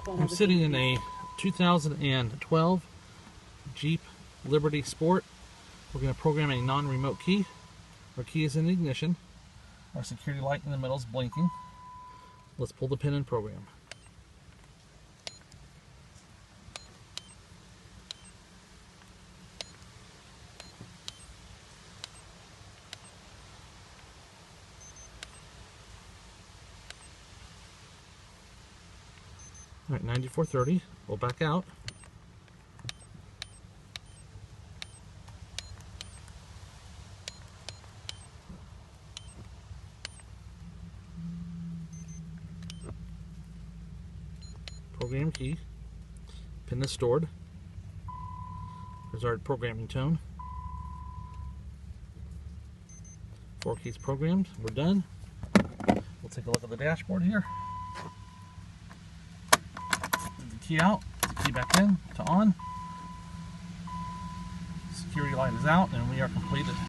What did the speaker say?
I'm sitting in a 2012 Jeep Liberty Sport. We're going to program a non-remote key. Our key is in ignition. Our security light in the middle is blinking. Let's pull the pin and program. All right, 9430. We'll back out. Program key. Pin is stored. There's our programming tone. 4 keys programmed. We're done. We'll take a look at the dashboard here. The key out, the key back in to on. Security light is out, and we are completed.